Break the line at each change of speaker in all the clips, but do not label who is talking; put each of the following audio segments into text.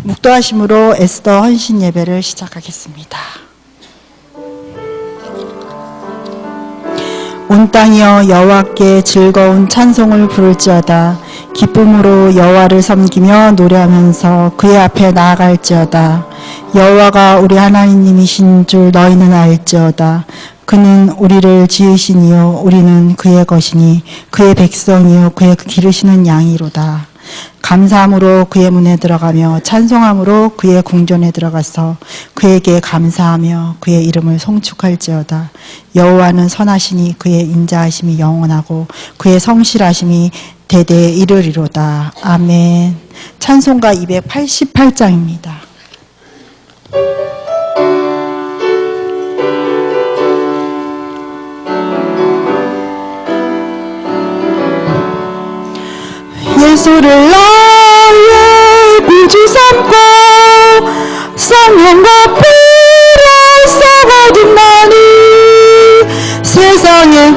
묵도하심으로 에스더 헌신 예배를 시작하겠습니다. 온 땅이여 여호와께 즐거운 찬송을 부를지어다. 기쁨으로 여호와를 섬기며 노래하면서 그의 앞에 나아갈지어다. 여호와가 우리 하나님이신 줄 너희는 알지어다. 그는 우리를 지으시니요 우리는 그의 것이니 그의 백성이요 그의 기르시는 양이로다. 감사함으로 그의 문에 들어가며 찬송함으로 그의 궁전에 들어가서 그에게 감사하며 그의 이름을 송축할지어다. 여호와는 선하시니 그의 인자하심이 영원하고 그의 성실하심이 대대에 이르리로다. 아멘. 찬송가 288장입니다. 예수를 나의 구주 삼고 성령과 피로 썩어진다니 세상에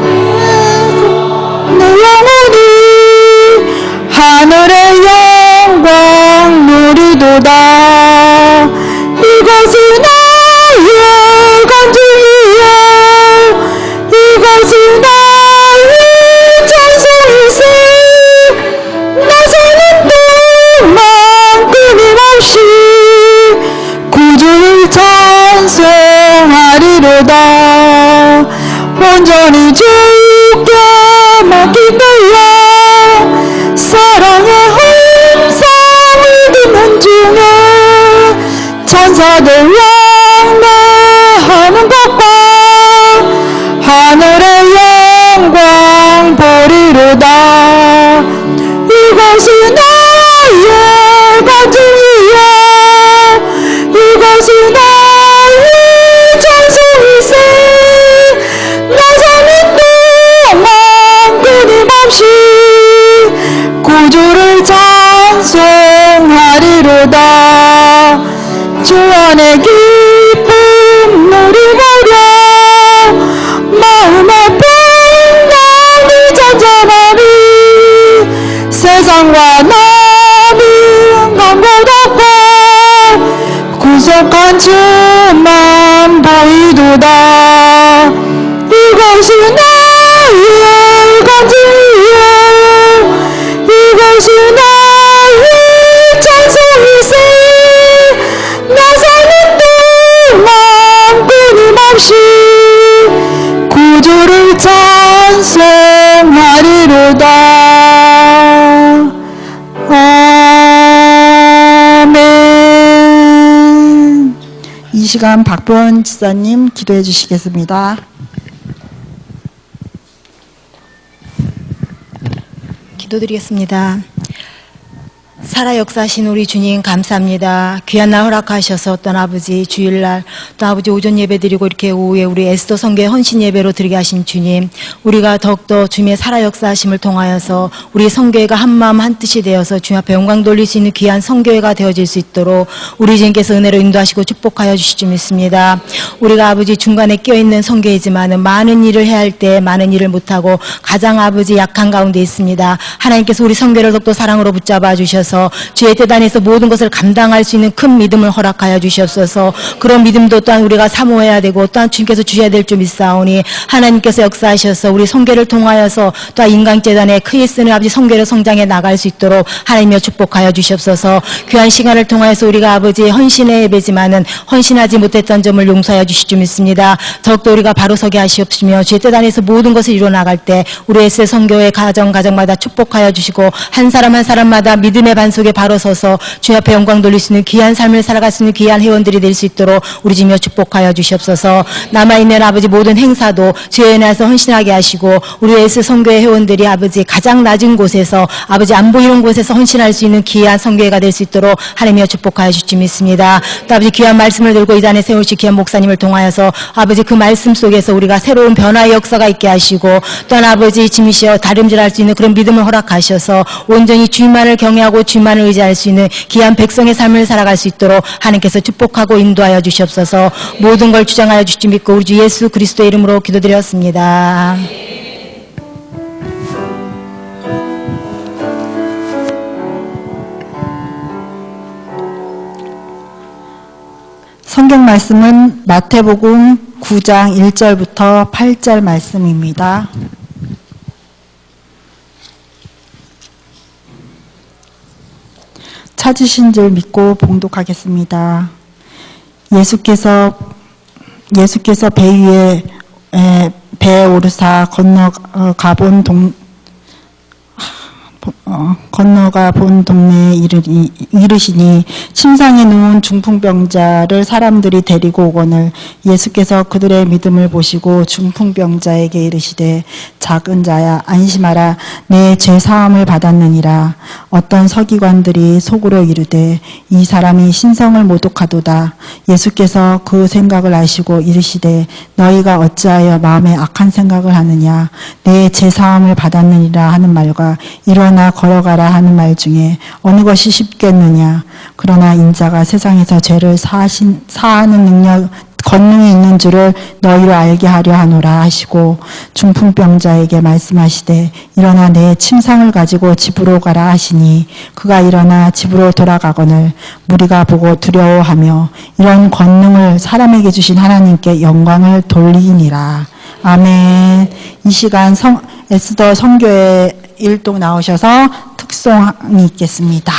내 영혼이 하늘의 영광 누리도다. 이것이 나의 간증이요 이것이 나의 찬송일세. 나서는 동안 끊임없이 구주를 찬송하리로다. 온전히 주께 맡기되어 사랑의 hom성을 듣는 중에 천사들 왕래하는 것과 하늘의 영광 보리로다. 이것이 나의 간증이요 이것이 나의 찬송일세. 나서는 동안 끊임없이 구주를 찬송하리로다. 주 안에 기쁨 누리보려 마음의 평강이 잔잔하니 세상과 남은 감고롭고 구속한 주만 보이도다. 이것이 나의 간증이요 이것이 나의 찬송일세. 나서는 동안 끊임없이 구주를 찬송하리로다. 아멘. 이 시간 박보현 지사님 기도해 주시겠습니다.
기도드리겠습니다. 살아 역사하신 우리 주님 감사합니다. 귀한 날 허락하셔서 어떤 아버지 주일날 또 아버지 오전 예배 드리고 이렇게 오후에 우리 에스더 성교의 헌신 예배로 드리게 하신 주님, 우리가 더욱더 주님의 살아 역사하심을 통하여서 우리 성교회가 한마음 한뜻이 되어서 주님 앞에 영광 돌릴 수 있는 귀한 성교회가 되어질 수 있도록 우리 주님께서 은혜로 인도하시고 축복하여 주실 줄 믿습니다. 우리가 아버지 중간에 끼어있는 성교회지만은 많은 일을 해야 할 때 많은 일을 못하고 가장 아버지 약한 가운데 있습니다. 하나님께서 우리 성교회를 더욱더 사랑으로 붙잡아 주셔서 주의 대단에서 모든 것을 감당할 수 있는 큰 믿음을 허락하여 주시옵소서. 그런 믿음도 또한 우리가 사모해야 되고 또한 주님께서 주셔야 될 줄 믿사오니 하나님께서 역사하셔서 우리 성교를 통하여서 또한 인간재단에 크게 쓰는 아버지 성교를 성장해 나갈 수 있도록 하나님이여 축복하여 주시옵소서. 귀한 시간을 통하여서 우리가 아버지 헌신의 예배지만은 헌신하지 못했던 점을 용서하여 주실 줄 믿습니다. 더욱더 우리가 바로 서게 하시옵시며 주의 대단에서 모든 것을 이루어 나갈 때 우리 에스더 성교의 가정마다 축복하여 주시고 한 사람 한 사람마다 믿음의 반석에 바로 서서 주 앞에 영광 돌릴 수 있는 귀한 삶을 살아갈 수 있는 귀한 회원들이 될 수 있도록 우리 주님여 축복하여 주시옵소서. 남아있는 아버지 모든 행사도 주의 은혜에서 헌신하게 하시고 우리 에스더 성교회 회원들이 아버지 가장 낮은 곳에서 아버지 안 보이는 곳에서 헌신할 수 있는 귀한 성교회가 될 수 있도록 하나님이여 축복하여 주실 줄 믿습니다. 또 아버지 귀한 말씀을 들고 이 잔에 세우실 귀한 목사님을 통하여서 아버지 그 말씀 속에서 우리가 새로운 변화의 역사가 있게 하시고 또한 아버지 짐이시여 다름질할 수 있는 그런 믿음을 허락하셔서 온전히 주님만을 경외하고 주님만을 의지할 수 있는 귀한 백성의 삶을 살아갈 수 있도록 하나님께서 축복하고 인도하여 주시옵소서. 모든 걸 주장하여 주실 줄 믿고 우리 주 예수 그리스도의 이름으로 기도드렸습니다.
성경 말씀은 마태복음 9장 1절부터 8절 말씀입니다. 찾으신 줄 믿고 봉독하겠습니다. 예수께서 배에 오르사 건너가 본 동네에 이르시니 침상에 누운 중풍병자를 사람들이 데리고 오거늘 예수께서 그들의 믿음을 보시고 중풍병자에게 이르시되 작은 자야 안심하라 내 죄 사함을 받았느니라. 어떤 서기관들이 속으로 이르되 이 사람이 신성을 모독하도다. 예수께서 그 생각을 아시고 이르시되 너희가 어찌하여 마음에 악한 생각을 하느냐. 내 죄 사함을 받았느니라 하는 말과 일어나 걸어가라 하는 말 중에 어느 것이 쉽겠느냐. 그러나 인자가 세상에서 죄를 사하는 권능이 있는 줄을 너희로 알게 하려 하노라 하시고 중풍병자에게 말씀하시되 일어나 내 침상을 가지고 집으로 가라 하시니 그가 일어나 집으로 돌아가거늘 무리가 보고 두려워하며 이런 권능을 사람에게 주신 하나님께 영광을 돌리니라. 아멘. 이 시간 에스더 선교회 일동 나오셔서 특송이 있겠습니다.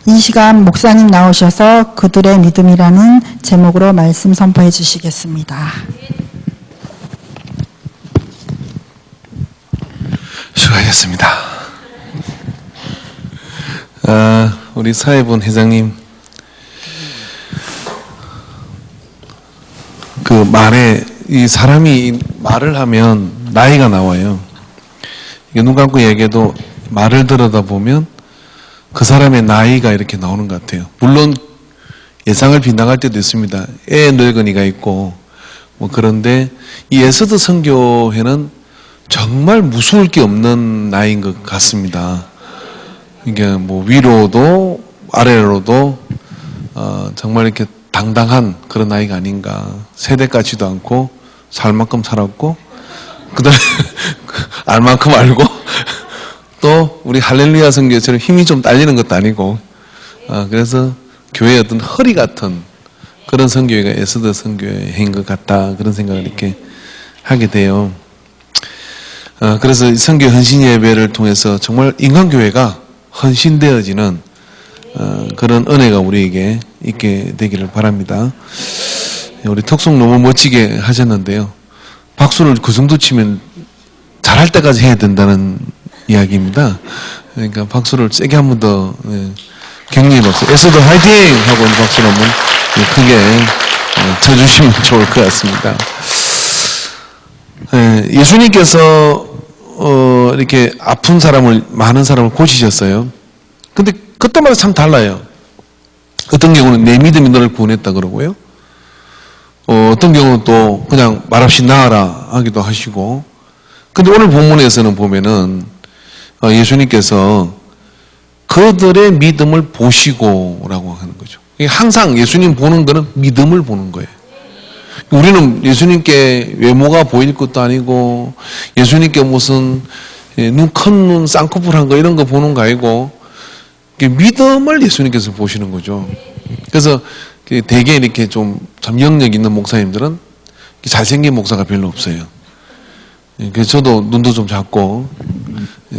이 시간 목사님 나오셔서 그들의 믿음이라는 제목으로 말씀 선포해 주시겠습니다.
수고하셨습니다. 우리 사회본 회장님, 그 말에 이 사람이 말을 하면 나이가 나와요. 이게 눈 감고 얘기해도 말을 들여다보면 그 사람의 나이가 이렇게 나오는 것 같아요. 물론 예상을 빗나갈 때도 있습니다. 애 늙은이가 있고 뭐 그런데 이 에스더 선교회는 정말 무서울 게 없는 나이인 것 같습니다. 이게 뭐 위로도 아래로도 정말 이렇게 당당한 그런 나이가 아닌가. 세대 같지도 않고 살 만큼 살았고 그다음에 알 만큼 알고 또 우리 할렐루야 선교처럼 힘이 좀 딸리는 것도 아니고 그래서 교회의 어떤 허리 같은 그런 선교회가 에스더 선교회인 것 같다 그런 생각을 이렇게 하게 돼요. 그래서 선교 헌신 예배를 통해서 정말 인간교회가 헌신되어지는 그런 은혜가 우리에게 있게 되기를 바랍니다. 우리 턱송 너무 멋지게 하셨는데요. 박수를 그 정도 치면 잘할 때까지 해야 된다는 이야기입니다. 그러니까 박수를 세게 한 번 더 격려의 박수. 에스더 화이팅! 하고 박수를 한번 크게 쳐주시면 좋을 것 같습니다. 예수님께서 이렇게 아픈 사람을, 많은 사람을 고치셨어요. 근데 그때마다 참 달라요. 어떤 경우는 내 믿음이 너를 구원했다 그러고요. 어떤 경우는 또 그냥 말없이 나아라 하기도 하시고. 근데 오늘 본문에서는 보면은 예수님께서 그들의 믿음을 보시고라고 하는 거죠. 항상 예수님 보는 거는 믿음을 보는 거예요. 우리는 예수님께 외모가 보일 것도 아니고 예수님께 무슨 큰 눈, 쌍꺼풀한 거 이런 거 보는 거 아니고 믿음을 예수님께서 보시는 거죠. 그래서 되게 이렇게 좀 영역 있는 목사님들은 잘생긴 목사가 별로 없어요. 그래서 저도 눈도 좀 작고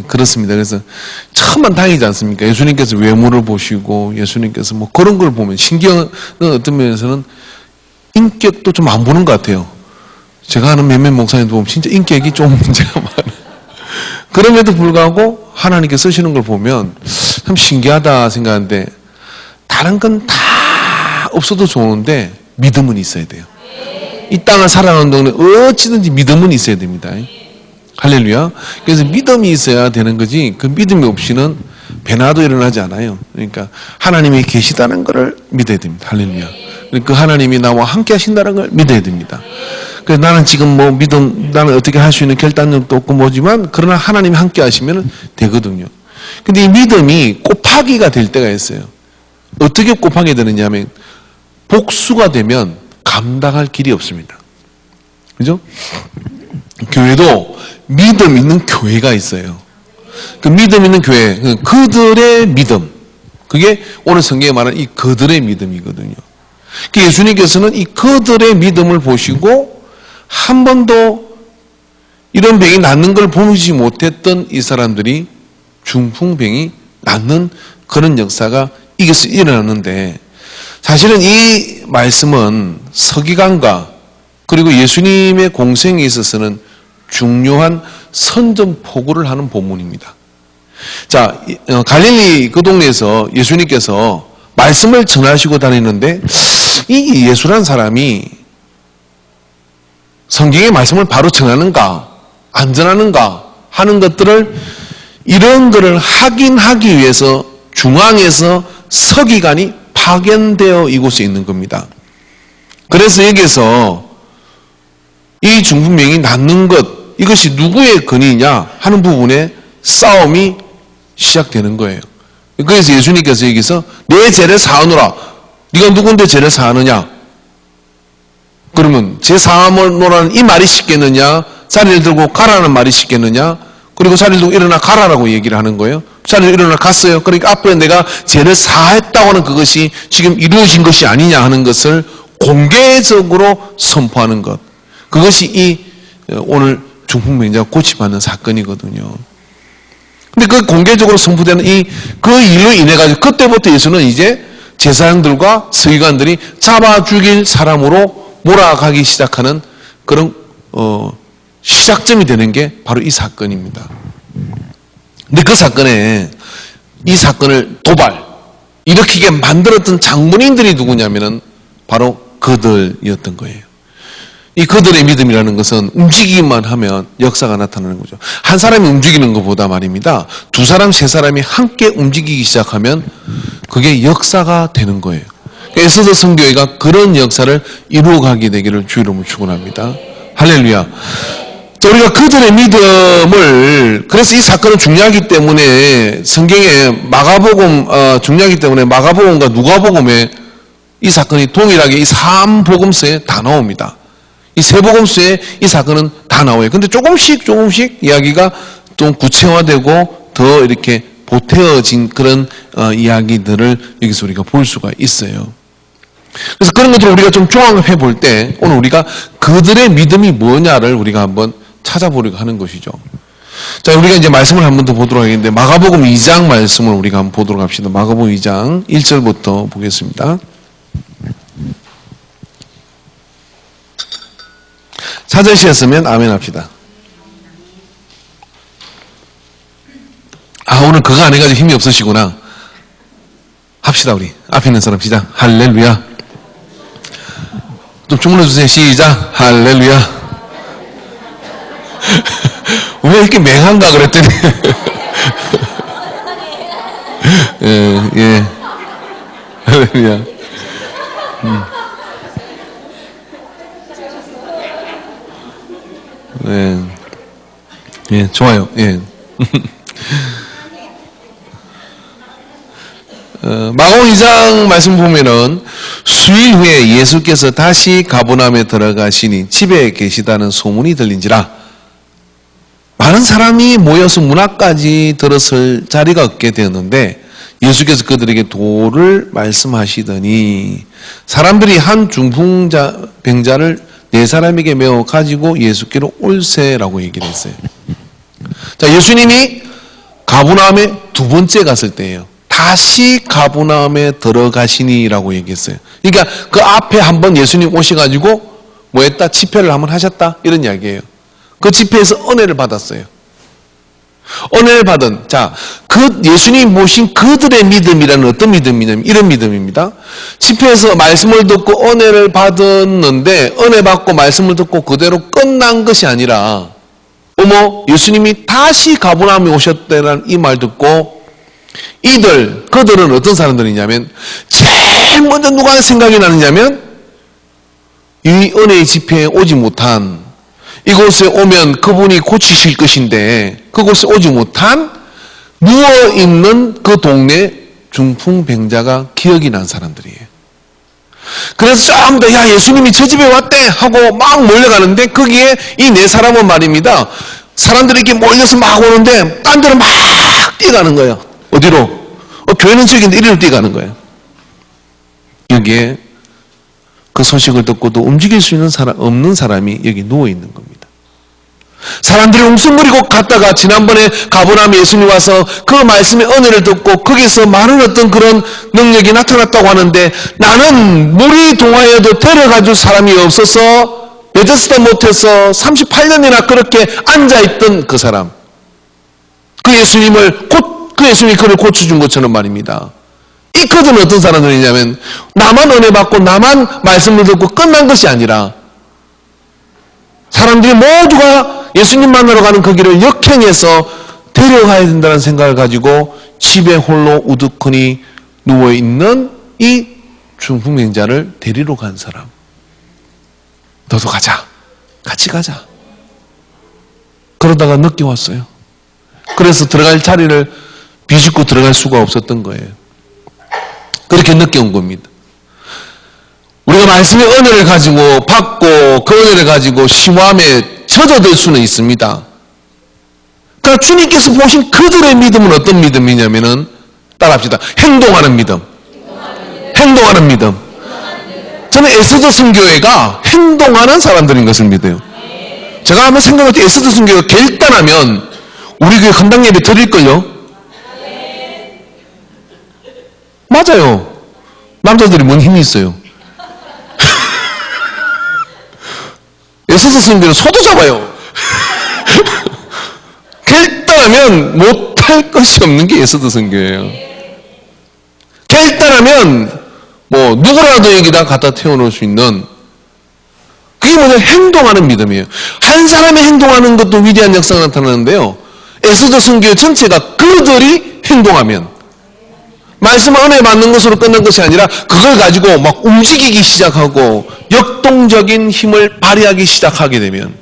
그렇습니다. 그래서 천만 다행이지 않습니까? 예수님께서 외모를 보시고 예수님께서 뭐 그런 걸 보면 신경은 어떤 면에서는 인격도 좀 안 보는 것 같아요. 제가 아는 몇몇 목사님들 보면 진짜 인격이 좀 문제가 많아요. 그럼에도 불구하고 하나님께 쓰시는 걸 보면 참 신기하다 생각하는데 다른 건 다 없어도 좋은데 믿음은 있어야 돼요. 이 땅을 살아가는 동안에 어찌든지 믿음은 있어야 됩니다. 할렐루야. 그래서 믿음이 있어야 되는 거지 그 믿음이 없이는 변화도 일어나지 않아요. 그러니까 하나님이 계시다는 것을 믿어야 됩니다. 할렐루야. 그 하나님이 나와 함께 하신다는 걸 믿어야 됩니다. 그래서 나는 지금 뭐 나는 어떻게 할 수 있는 결단력도 없고 뭐지만 그러나 하나님이 함께 하시면 되거든요. 근데 이 믿음이 곱하기가 될 때가 있어요. 어떻게 곱하게 되느냐 하면 복수가 되면 감당할 길이 없습니다. 그죠? 교회도 믿음 있는 교회가 있어요. 그 믿음 있는 교회, 그들의 믿음. 그게 오늘 성경에 말하는 이 그들의 믿음이거든요. 예수님께서는 이 그들의 믿음을 보시고 한 번도 이런 병이 낫는 걸 보지 못했던 이 사람들이 중풍병이 낫는 그런 역사가 이것이 일어났는데 사실은 이 말씀은 서기관과 그리고 예수님의 공생에 있어서는 중요한 선전포고를 하는 본문입니다. 자, 갈릴리 그 동네에서 예수님께서 말씀을 전하시고 다니는데 이 예수란 사람이 성경의 말씀을 바로 전하는가 안 전하는가 하는 것들을 이런 것을 확인하기 위해서 중앙에서 서기관이 파견되어 이곳에 있는 겁니다. 그래서 여기서 이 중풍병이 낫는 것 이것이 누구의 건이냐 하는 부분에 싸움이 시작되는 거예요. 그래서 예수님께서 여기서 내 죄를 사하노라. 네가 누군데 죄를 사하느냐? 그러면 죄 사하노라는 이 말이 쉽겠느냐? 자리를 들고 가라는 말이 쉽겠느냐? 그리고 자리를 들고 일어나 가라라고 얘기를 하는 거예요. 자리를 일어나 갔어요. 그러니까 앞에 내가 죄를 사했다고 하는 그것이 지금 이루어진 것이 아니냐 하는 것을 공개적으로 선포하는 것. 그것이 이 오늘 중풍병자가 고침받는 사건이거든요. 근데 그 공개적으로 선포되는 그 일로 인해 가지고 그때부터 예수는 이제 제사장들과 서기관들이 잡아 죽일 사람으로 몰아가기 시작하는 그런 시작점이 되는 게 바로 이 사건입니다. 근데 그 사건에 이 사건을 일으키게 만들었던 장본인들이 누구냐면은 바로 그들이었던 거예요. 이 그들의 믿음이라는 것은 움직이기만 하면 역사가 나타나는 거죠. 한 사람이 움직이는 것보다 말입니다. 두 사람, 세 사람이 함께 움직이기 시작하면 그게 역사가 되는 거예요. 에스더 선교회가 그런 역사를 이루어가게 되기를 주 이름으로 축원합니다. 할렐루야. 또 우리가 그들의 믿음을 그래서 이 사건은 중요하기 때문에 성경에 마가복음 중요하기 때문에 마가복음과 누가복음에 이 사건이 동일하게 이 3복음서에 다 나옵니다. 이 세 복음서에 이 사건은 다 나와요. 근데 조금씩 이야기가 좀 구체화되고 더 이렇게 보태어진 그런 이야기들을 여기서 우리가 볼 수가 있어요. 그래서 그런 것들을 우리가 좀 종합해 볼 때 오늘 우리가 그들의 믿음이 뭐냐를 우리가 한번 찾아보려고 하는 것이죠. 자, 우리가 이제 말씀을 한 번 더 보도록 하겠는데, 마가복음 2장 말씀을 우리가 한번 보도록 합시다. 마가복음 2장 1절부터 보겠습니다. 찾으셨으면 아멘 합시다. 아, 오늘 그거 안 해가지고 힘이 없으시구나. 합시다, 우리. 앞에 있는 사람 시작. 할렐루야. 좀 주문해주세요. 시작. 할렐루야. 왜 이렇게 맹한가 그랬더니. 예. 할렐루야. 예, 좋아요. 예. 마가복음 2장 말씀 보면은 수일 후에 예수께서 다시 가버나움에 들어가시니 집에 계시다는 소문이 들린지라 많은 사람이 모여서 문 앞까지 들었을 자리가 없게 되었는데 예수께서 그들에게 도를 말씀하시더니 사람들이 한 중풍병자를 4사람에게 메어 가지고 예수께로 올세라고 얘기를 했어요. 자, 예수님이 가버나움에 두 번째 갔을 때예요. 다시 가버나움에 들어가시니라고 얘기했어요. 그러니까 그 앞에 한번 예수님 오셔가지고 뭐 했다? 집회를 한번 하셨다? 이런 이야기예요. 그 집회에서 은혜를 받았어요. 은혜를 받은, 자, 그 예수님 모신 그들의 믿음이라는 어떤 믿음이냐면 이런 믿음입니다. 집회에서 말씀을 듣고 은혜를 받았는데 은혜 받고 말씀을 듣고 그대로 끝난 것이 아니라 어머, 예수님이 다시 가버나움에 오셨다는 이 말 듣고 그들은 어떤 사람들이냐면 제일 먼저 누가 생각이 나느냐면 이 은혜의 집회에 오지 못한 이곳에 오면 그분이 고치실 것인데 그곳에 오지 못한 누워있는 그 동네 중풍병자가 기억이 난 사람들이에요. 그래서 좀 더 야 예수님이 저 집에 왔대 하고 막 몰려가는데 거기에 이 4사람은 말입니다. 사람들이 이렇게 몰려서 막 오는데 딴 데로 막 뛰어가는 거예요. 어디로? 교회는 저기인데 이리로 뛰어가는 거예요. 여기에 그 소식을 듣고도 움직일 수 있는 사람, 없는 사람이 여기 누워있는 겁니다. 사람들이 웅성거리고 갔다가 지난번에 가버나움에 예수님이 와서 그 말씀의 은혜를 듣고 거기서 많은 어떤 그런 능력이 나타났다고 하는데 나는 물이 동하여도 데려가줄 사람이 없어서 베데스다 못해서 38년이나 그렇게 앉아있던 그 사람, 그 예수님이 그를 고쳐준 것처럼 말입니다. 이 그들은 어떤 사람들이냐면 나만 은혜 받고 나만 말씀을 듣고 끝난 것이 아니라 사람들이 모두가 예수님 만나러 가는 그 길을 역행해서 데려가야 된다는 생각을 가지고 집에 홀로 우두커니 누워있는 이 중풍병자를 데리러 간 사람. 너도 가자. 같이 가자. 그러다가 늦게 왔어요. 그래서 들어갈 자리를 비집고 들어갈 수가 없었던 거예요. 그렇게 늦게 온 겁니다. 우리가 말씀의 은혜를 가지고 받고 그 은혜를 가지고 심화함에 젖어들 수는 있습니다. 그러니까 주님께서 보신 그들의 믿음은 어떤 믿음이냐면은 따라합시다. 행동하는 믿음. 행동하는 믿음. 저는 에스더 선교회가 행동하는 사람들인 것을 믿어요. 제가 한번 생각할 때 에스더 선교회가 결단하면 우리 교회 헌당 예배 드릴걸요? 맞아요. 남자들이 뭔 힘이 있어요? 에스더 선교는 소도 잡아요. 결단하면 못할 것이 없는 게 에스더 선교예요. 결단하면 뭐 누구라도 여기다 갖다 태워놓을 수 있는 그게 뭐냐 행동하는 믿음이에요. 한 사람이 행동하는 것도 위대한 역사가 나타나는데요. 에스더 선교 전체가 그들이 행동하면 말씀 은혜 받는 것으로 끝난 것이 아니라 그걸 가지고 막 움직이기 시작하고 역동적인 힘을 발휘하기 시작하게 되면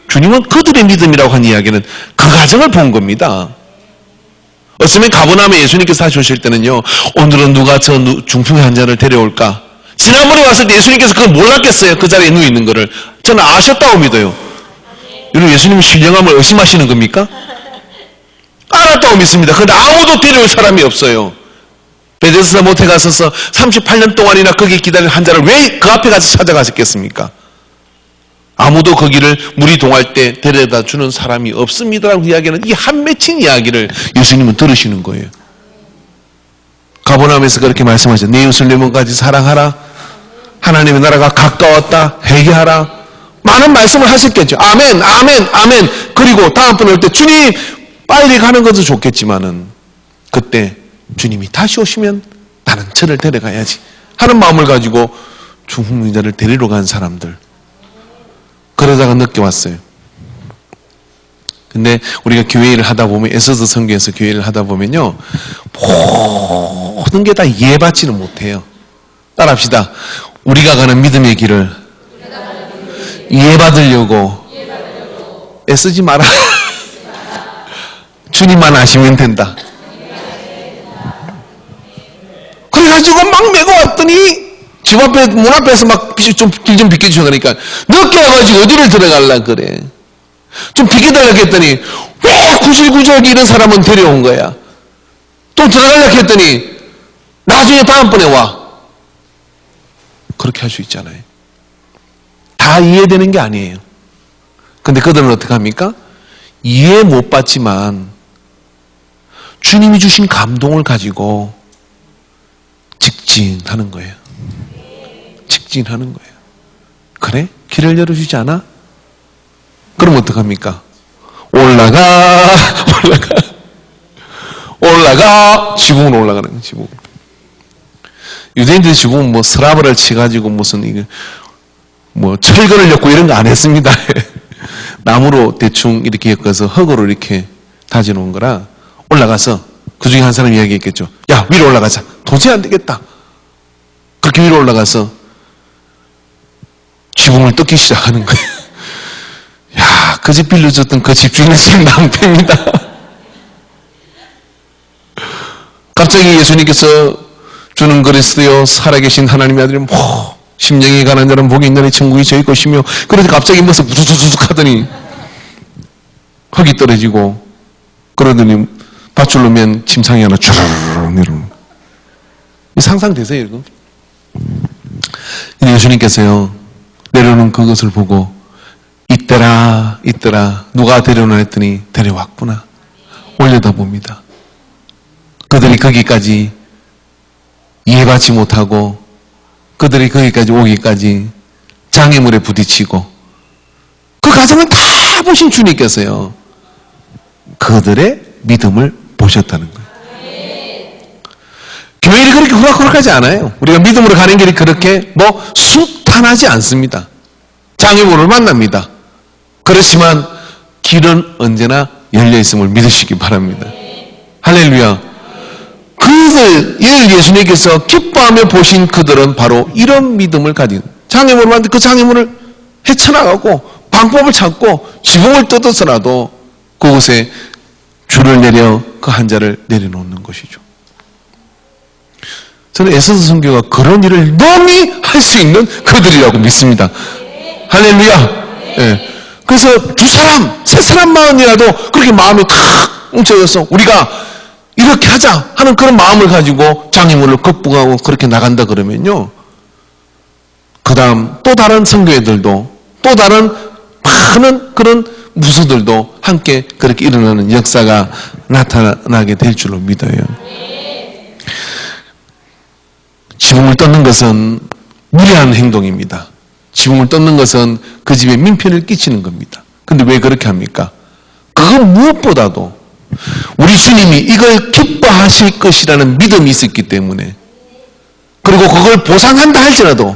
주님은 그들의 믿음이라고 한 이야기는 그 과정을 본 겁니다. 어쩌면 가버나움에 예수님께서 다시 오실 때는요. 오늘은 누가 저 중풍의 환자를 데려올까? 지난번에 왔을 때 예수님께서 그걸 몰랐겠어요. 그 자리에 누워 있는 거를. 저는 아셨다고 믿어요. 여러분 예수님이 신령함을 의심하시는 겁니까? 알았다고 믿습니다. 그런데 아무도 데려올 사람이 없어요. 베데스다 못에 가서서 38년 동안이나 거기 기다린 환자를 왜 그 앞에 가서 찾아가셨겠습니까? 아무도 거기를 물이 동할 때 데려다 주는 사람이 없습니다라고 이야기하는 이 한 맺힌 이야기를 예수님은 들으시는 거예요. 가버나움에서 그렇게 말씀하셨죠. 네 이웃을 내 몸까지 사랑하라. 하나님의 나라가 가까웠다. 회개하라. 많은 말씀을 하셨겠죠. 아멘, 아멘, 아멘. 그리고 다음번에 올 때 주님 빨리 가는 것도 좋겠지만은 그때 주님이 다시 오시면 나는 저를 데려가야지 하는 마음을 가지고 중풍병자를 데리러 간 사람들. 그러다가 느껴왔어요. 근데 우리가 교회를 하다 보면, 에스더 선교에서 교회를 하다 보면요, 모든 게 다 이해받지는 못해요. 따라합시다. 우리가 가는 믿음의 길을 이해받으려고 애쓰지 마라. 주님만 아시면 된다. 그래가지고 막 메고 왔더니 집 앞에, 문 앞에서 막 좀 길 좀 비켜주셔. 그러니까 늦게 와가지고 어디를 들어갈라 그래. 좀 비켜달라고 했더니 왜 구질구질 이런 사람은 데려온 거야. 또 들어가려고 했더니 나중에 다음번에 와. 그렇게 할 수 있잖아요. 다 이해되는 게 아니에요. 근데 그들은 어떻게 합니까? 이해 못 받지만 주님이 주신 감동을 가지고 직진하는 거예요. 직진하는 거예요. 그래? 길을 열어주지 않아? 그럼 어떡합니까? 올라가, 올라가, 지붕으로 올라가는 거예요, 지붕. 유대인들이 지붕은 뭐 스라브를 치가지고 무슨 이게 뭐 철근을 엮고 이런 거 안 했습니다. 나무로 대충 이렇게 엮어서 흙으로 이렇게 다져놓은 거라 올라가서 그 중에 한 사람이 이야기했겠죠. 야, 위로 올라가자. 도저히 안 되겠다. 그렇게 위로 올라가서 지붕을 뜯기 시작하는 거예요. 야, 그 집 빌려줬던 그 집주인은 지금 낭패입니다. 갑자기 예수님께서 주는 그리스도여 살아계신 하나님의 아들이 심령이 가난 자는 복이 있나니 천국이 저희 것이며, 그래서 갑자기 무슨 부두두둑 하더니 흙이 떨어지고, 그러더니 밧줄로 맨 침상이 하나 쭉 내려오는. 상상되세요, 여러분? 예수님께서요 내려오는 그것을 보고 있더라 누가 데려오나 했더니 데려왔구나. 올려다봅니다. 그들이 거기까지 이해받지 못하고 그들이 거기까지 오기까지 장애물에 부딪히고 그 과정을 다 보신 주님께서요 그들의 믿음을 보셨다는 거예요. 교회를 그렇게 호락호락하지 않아요. 우리가 믿음으로 가는 길이 그렇게 순탄하지 않습니다. 장애물을 만납니다. 그렇지만 길은 언제나 열려있음을 믿으시기 바랍니다. 할렐루야. 그들, 예수님께서 기뻐하며 보신 그들은 바로 이런 믿음을 가진, 장애물을 만든 그 장애물을 헤쳐나가고 방법을 찾고 지붕을 뜯어서라도 그곳에 줄을 내려 그 한자를 내려놓는 것이죠. 저는 에스더 선교가 그런 일을 능히 할 수 있는 그들이라고 믿습니다. 할렐루야. 예. 그래서 두 사람, 세 사람만이라도 그렇게 마음이 탁 뭉쳐져서 우리가 이렇게 하자 하는 그런 마음을 가지고 장애물을 극복하고 그렇게 나간다 그러면요. 그 다음 또 다른 선교회들도 또 다른 많은 그런 무소들도 함께 그렇게 일어나는 역사가 나타나게 될 줄로 믿어요. 지붕을 뜯는 것은 무리한 행동입니다. 지붕을 뜯는 것은 그 집에 민폐를 끼치는 겁니다. 근데 왜 그렇게 합니까? 그건 무엇보다도 우리 주님이 이걸 기뻐하실 것이라는 믿음이 있었기 때문에, 그리고 그걸 배상한다 할지라도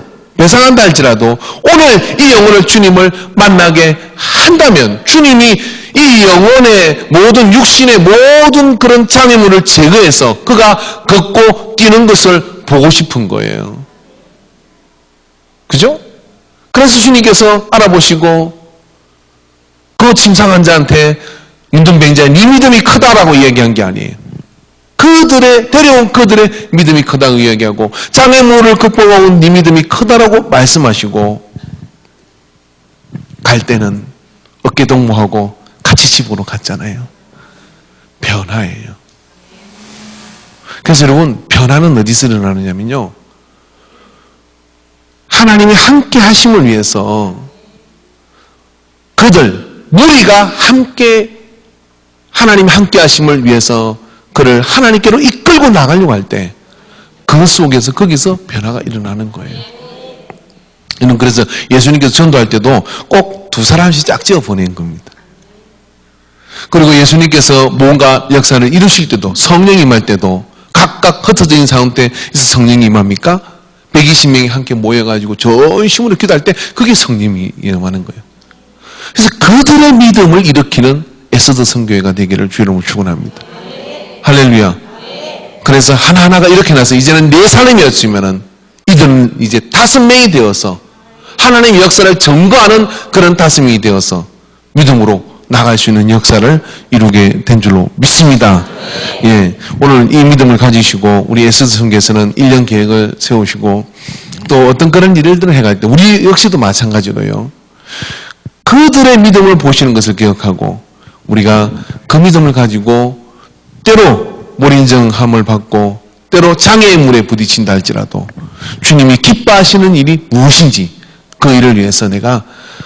오늘 이 영혼을 주님을 만나게 한다면 주님이 이 영혼의 모든 육신의 모든 그런 장애물을 제거해서 그가 걷고 뛰는 것을 보고 싶은 거예요. 그죠? 그래서 주님께서 알아보시고 그 침상 환자한테 윤둥병자의 네 믿음이 크다라고 이야기한 게 아니에요. 데려온 그들의 믿음이 크다고 이야기하고 장애물을 극복해온 네 믿음이 크다라고 말씀하시고 갈 때는 어깨동무하고 같이 집으로 갔잖아요. 변화예요. 그래서 여러분, 변화는 어디서 일어나느냐면요, 하나님이 함께 하심을 위해서 그들 무리가 함께 하나님 함께 하심을 위해서 그를 하나님께로 이끌고 나가려고 할 때 그 속에서 거기서 변화가 일어나는 거예요. 그래서 예수님께서 전도할 때도 꼭 두 사람씩 짝지어 보낸 겁니다. 그리고 예수님께서 뭔가 역사를 이루실 때도 성령이 임할 때도 각각 흩어져 있는 상황 때 성령이 임합니까? 120명이 함께 모여가지고 전심으로 기도할 때 그게 성령이 임하는 거예요. 그래서 그들의 믿음을 일으키는 에스더 선교회가 되기를 주의 이름으로 축원합니다. 할렐루야. 그래서 하나하나가 이렇게 나서 이제는 4사람이었으면은 이들은 이제 5명이 되어서 하나님의 역사를 증거하는 그런 5명이 되어서 믿음으로 나갈 수 있는 역사를 이루게 된 줄로 믿습니다. 예, 오늘 이 믿음을 가지시고 우리 에스더 선교에서는 1년 계획을 세우시고 또 어떤 그런 일들을 해갈 때 우리 역시도 마찬가지로요. 그들의 믿음을 보시는 것을 기억하고 우리가 그 믿음을 가지고 때로 몰인정함을 받고 때로 장애의 물에 부딪힌다 할지라도 주님이 기뻐하시는 일이 무엇인지 그 일을 위해서 내가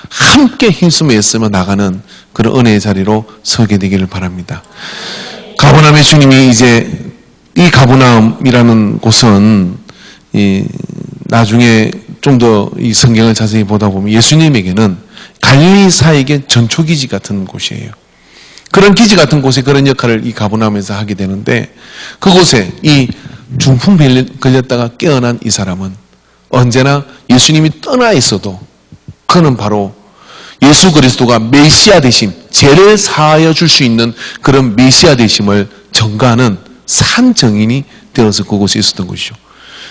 함께 힘쓰며 애쓰며 나가는 그런 은혜의 자리로 서게 되기를 바랍니다. 가버나움의 주님이 이제 이 가버나움이라는 곳은 나중에 좀 더 이 성경을 자세히 보다 보면 예수님에게는 갈릴리사에게 전초기지 같은 곳이에요. 그런 기지 같은 곳에 그런 역할을 이 가버나움에서 하게 되는데 그곳에 이 중풍 걸렸다가 깨어난 이 사람은 언제나 예수님이 떠나 있어도 그는 바로 예수 그리스도가 메시아 되심, 죄를 사하여 줄 수 있는 그런 메시아 되심을 전가하는 산 증인이 되어서 그곳에 있었던 것이죠.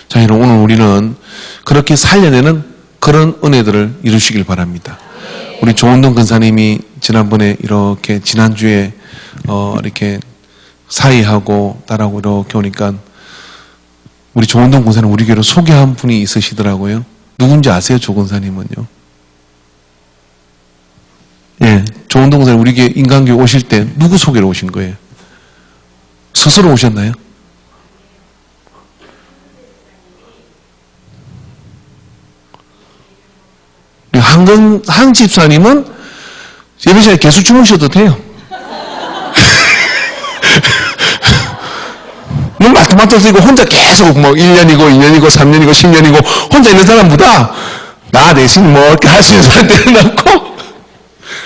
자, 여러분 오늘 우리는 그렇게 살려내는 그런 은혜들을 이루시길 바랍니다. 우리 조은동 근사님이 지난번에 이렇게 지난주에 이렇게 사의하고 딸하고 이렇게 오니까 우리 조은동 근사님 우리 교회로 소개한 분이 있으시더라고요. 누군지 아세요? 조 근사님은요? 예, 조은동 근사님 우리 교회 인간교회 오실 때 누구 소개로 오신 거예요? 스스로 오셨나요? 한 집사님은 예배 시간에 계속 주무셔도 돼요. 너무 말투 쓰고 혼자 계속 뭐 1년이고 2년이고 3년이고 10년이고 혼자 있는 사람보다 나 대신 뭐 이렇게 할 수 있는 사람 때려놓고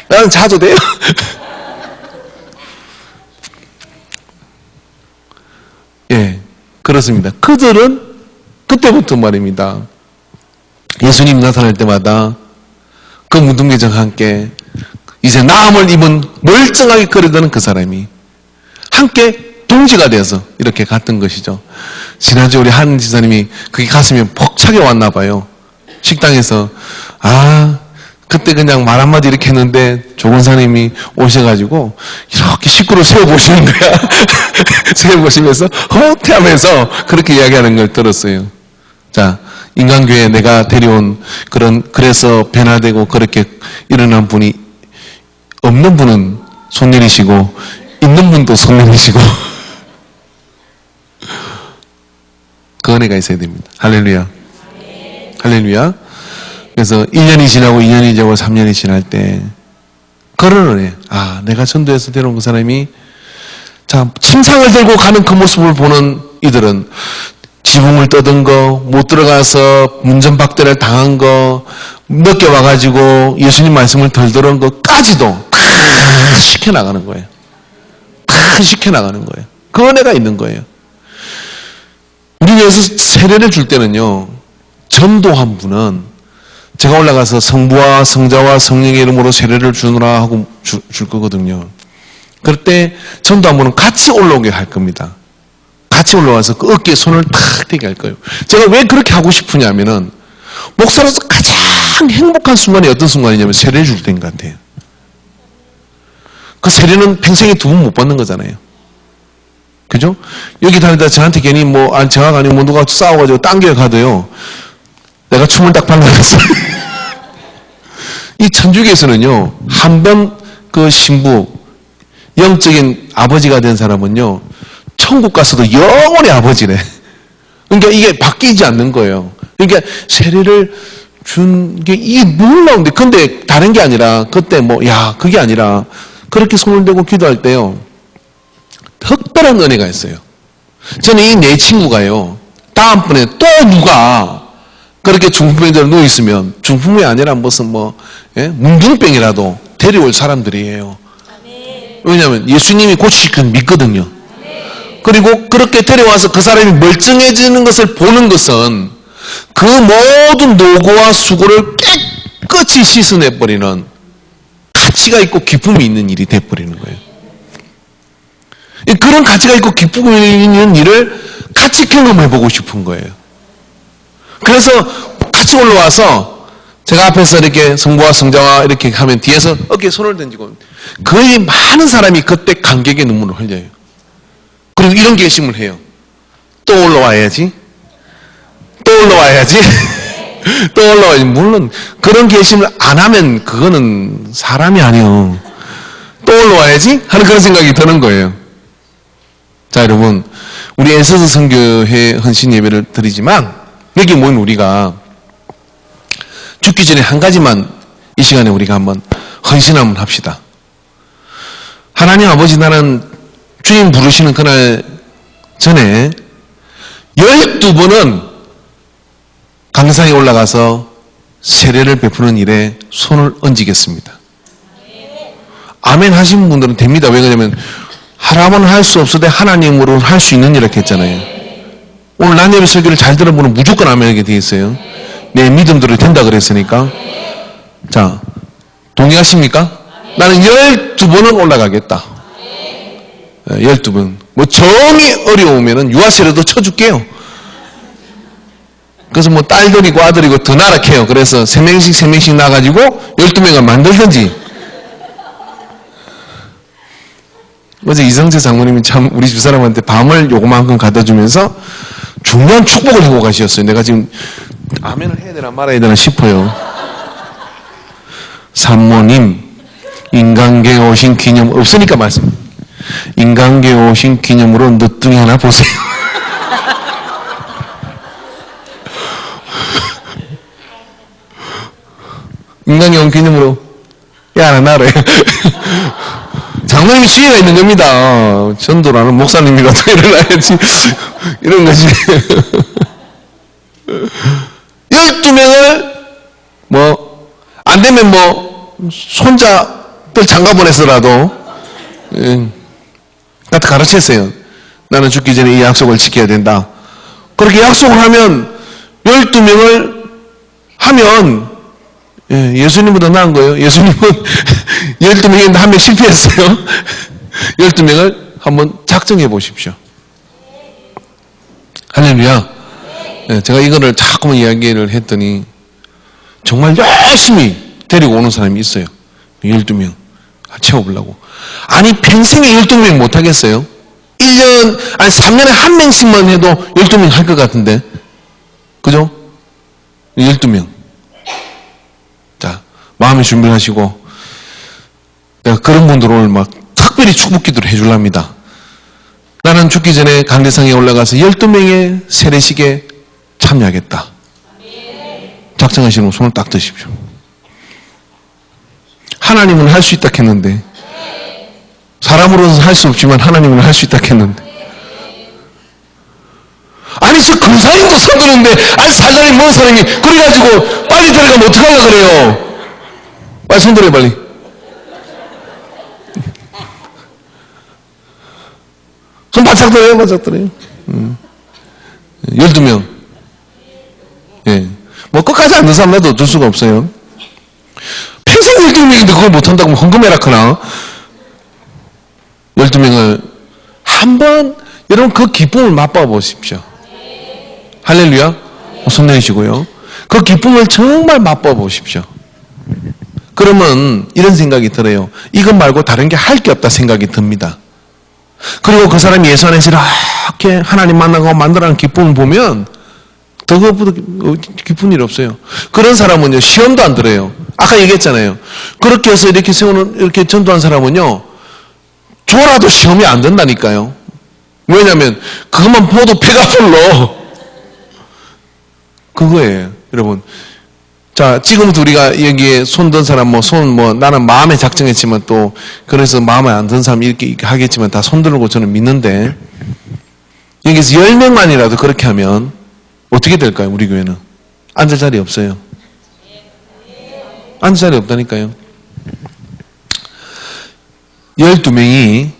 나는 자도 돼요. 예, 그렇습니다. 그들은 그때부터 말입니다. 예수님 나타날 때마다 그 무등계정과 함께 이제 나음을 입은 멀쩡하게 거리던 그 사람이 함께 동지가 되어서 이렇게 갔던 것이죠. 지난주 우리 한 지사님이 그게 가슴에 벅차게 왔나 봐요. 식당에서 그때 그냥 말 한마디 이렇게 했는데 조 권사님이 오셔가지고 이렇게 식구로 세워보시는 거야. 세워보시면서 허태하면서 그렇게 이야기하는 걸 들었어요. 자, 인간교회에 내가 데려온 그래서 변화되고 그렇게 일어난 분이 없는 분은 손 내리시고 있는 분도 손 내리시고 그 은혜가 있어야 됩니다. 할렐루야. 할렐루야. 그래서 1년이 지나고 2년이 지나고 3년이 지날 때 그런 은혜. 내가 전도해서 데려온 그 사람이 자, 침상을 들고 가는 그 모습을 보는 이들은 지붕을 떠든 거, 못 들어가서 문전박대를 당한 거, 늦게 와가지고 예수님 말씀을 덜 들은 것까지도 다 시켜나가는 거예요. 다 시켜나가는 거예요. 그 은혜가 있는 거예요. 우리 교회에서 세례를 줄 때는요, 전도한 분은 제가 올라가서 성부와 성자와 성령의 이름으로 세례를 주노라 하고 줄 거거든요. 그럴 때 전도한 분은 같이 올라오게 할 겁니다. 같이 올라와서 그 어깨에 손을 탁 대게 할 거예요. 제가 왜 그렇게 하고 싶으냐면은 목사로서 가장 행복한 순간이 어떤 순간이냐면 세례를 줄 때인 것 같아요. 그 세례는 평생에 2번 못 받는 거잖아요. 그죠? 여기 다니다 저한테 괜히 저하가 아니고 누가 싸워가지고 당겨 가도요. 내가 춤을 딱 발라놨어요. 이 천주교에서는요, 한 번 그 신부, 영적인 아버지가 된 사람은요, 천국 가서도 영원히 아버지래. 그러니까 이게 바뀌지 않는 거예요. 그러니까 세례를 준 게 이 놀라운데, 근데 다른 게 아니라 그때 그게 아니라 그렇게 손을 대고 기도할 때요, 특별한 은혜가 있어요. 저는 이 네 친구가요, 다음번에 또 누가 그렇게 중풍병자로 누워있으면, 중풍이 아니라 무슨 문둥병이라도 데려올 사람들이에요. 왜냐하면 예수님이 고치실 건 믿거든요. 그리고 그렇게 데려와서 그 사람이 멀쩡해지는 것을 보는 것은 그 모든 노고와 수고를 깨끗이 씻어내버리는 가치가 있고 기쁨이 있는 일이 돼버리는 거예요. 그런 가치가 있고 기쁨이 있는 일을 같이 경험해보고 싶은 거예요. 그래서 같이 올라와서 제가 앞에서 이렇게 성부와 성자와 이렇게 하면 뒤에서 어깨에 손을 던지고, 거의 많은 사람이 그때 감격의 눈물을 흘려요. 그리고 이런 결심을 해요. 또 올라와야지. 또 올라와야지. 또 올라와야지. 물론 그런 결심을 안 하면 그거는 사람이 아니요. 또 올라와야지 하는 그런 생각이 드는 거예요. 자, 여러분, 우리 에스더 선교회 헌신 예배를 드리지만 여기 모인 우리가 죽기 전에 한 가지만 이 시간에 우리가 한번 헌신 한번 합시다. 하나님 아버지, 나는 주님 부르시는 그날 전에 12번은 강상에 올라가서 세례를 베푸는 일에 손을 얹겠습니다. 아멘 하신 분들은 됩니다. 왜 그러냐면 하나님은 할 수 없어도 하나님으로는 할 수 있는 일을 했잖아요. 오늘 난예배 설교를 잘 들어보면 무조건 아멘하게 되어 있어요. 내 믿음대로 된다 그랬으니까. 자, 동의하십니까? 나는 12번은 올라가겠다. 12번. 정이 어려우면은 유아세례도 쳐줄게요. 그래서 딸들이고 아들이고 더 나락해요. 그래서 3명씩 나가지고 12명을 만들든지. 어제 이성재 장모님이 참 우리 두 사람한테 밤을 요거만큼 갖다 주면서 중요한 축복을 하고 가셨어요. 내가 지금 아멘을 해야 되나 말아야 되나 싶어요. 산모님, 인간계에 오신 기념, 없으니까 말씀. 인간계에 오신 기념으로 늦둥이 하나 보세요. 인간계에 온 기념으로, 하나 나래. 장로님이 지혜가 있는 겁니다. 전도라는 목사님이라도 일어나야지. 이런 거지. 12명을 안 되면 손자들 장가 보내서라도 나한테 가르쳤어요. 나는 죽기 전에 이 약속을 지켜야 된다. 그렇게 약속을 하면 12명을 하면 예수님보다 나은 거예요. 예수님은 12명인데 한 명 실패했어요. 12명을 한번 작정해 보십시오. 할렐루야. 제가 이거를 자꾸만 이야기를 했더니 정말 열심히 데리고 오는 사람이 있어요. 12명 채워보려고. 아니 평생에 12명 못하겠어요? 3년에 한 명씩만 해도 12명 할 것 같은데, 그죠? 12명. 자, 마음의 준비를 하시고, 내가 그런 분들 오늘 특별히 축복 기도를 해주랍니다. 나는 죽기 전에 강대상에 올라가서 12명의 세례식에 참여하겠다. 작정하시는 손을 딱 드십시오. 하나님은 할 수 있다 했는데, 사람으로서 할 수 없지만 하나님은 할 수 있다 했는데, 아니 저 금사님도 서두는데 살다리 먼 사람이 그래가지고 빨리 들어가면 어떡하려고 그래요. 빨리 손 들어요 빨리. 손 바짝 들어요. 바짝 들어요. 12명. 끝까지 앉는 사람도 어쩔 수가 없어요. 평생 12명인데 그걸 못한다고 헌금해라거나. 12명을 한번 여러분 그 기쁨을 맛봐 보십시오. 할렐루야. 손 내시고요. 그 기쁨을 정말 맛봐 보십시오. 그러면 이런 생각이 들어요. 이것 말고 다른 게 할 게 없다 생각이 듭니다. 그리고 그 사람이 예수 안에서 이렇게 하나님 만나고 만들어가는 기쁨을 보면 더 그것보다 기쁜 일 없어요. 그런 사람은요 시험도 안 들어요. 아까 얘기했잖아요. 그렇게 해서 이렇게 세우는 이렇게 전도한 사람은요 줘라도 시험이 안 된다니까요. 왜냐하면 그것만 보도 배가 불러. 그거예요. 여러분 자, 지금부터 우리가 여기에 손 든 사람, 나는 마음에 작정했지만 또, 그래서 마음에 안 든 사람 이렇게 하겠지만 다 손 들고 저는 믿는데, 여기서 10명만이라도 그렇게 하면 어떻게 될까요, 우리 교회는? 앉을 자리 없어요. 앉을 자리 없다니까요. 12명을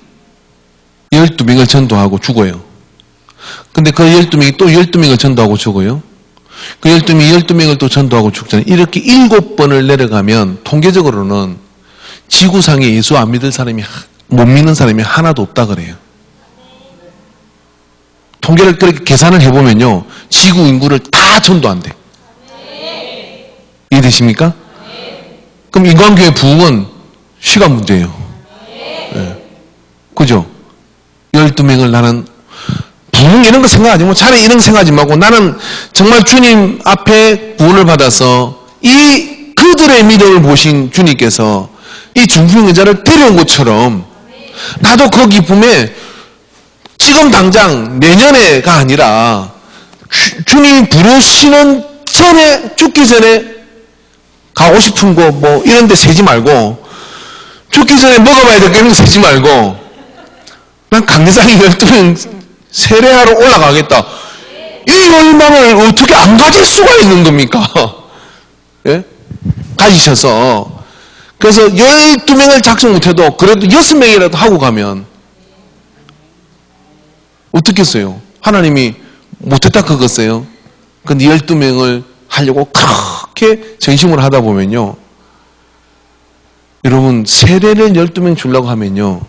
전도하고 죽어요. 근데 그 12명이 또 12명을 전도하고 죽어요. 그 12명을 또 전도하고 죽잖아요. 이렇게 7번을 내려가면 통계적으로는 지구상에 예수 안 믿을 사람이, 못 믿는 사람이 하나도 없다 그래요. 통계를 그렇게 계산을 해보면요, 지구 인구를 다 전도한대. 이해되십니까? 그럼 인간교회 부흥은 시간 문제예요. 네. 그죠? 12명을 나는 부흥 이런 거 생각하지 뭐 차라리 이런 거 생각하지 말고 나는 정말 주님 앞에 구원을 받아서 이 그들의 믿음을 보신 주님께서 이 중풍의자를 데려온 것처럼 나도 그 기쁨에 지금 당장 내년에가 아니라 주님이 부르시는 전에, 죽기 전에 가고 싶은 거 뭐 이런 데 세지 말고, 죽기 전에 먹어봐야 될 거 세지 말고, 난 강대상에 12명 세례하러 올라가겠다. 이 열망을 어떻게 안 가질 수가 있는 겁니까? 예? 가지셔서. 그래서 12명을 작성 못해도 그래도 6명이라도 하고 가면 어떻겠어요? 하나님이 못했다 그거였어요. 근데 12명을 하려고 그렇게 전심으로 하다 보면요, 여러분 세례를 12명 주려고 하면요,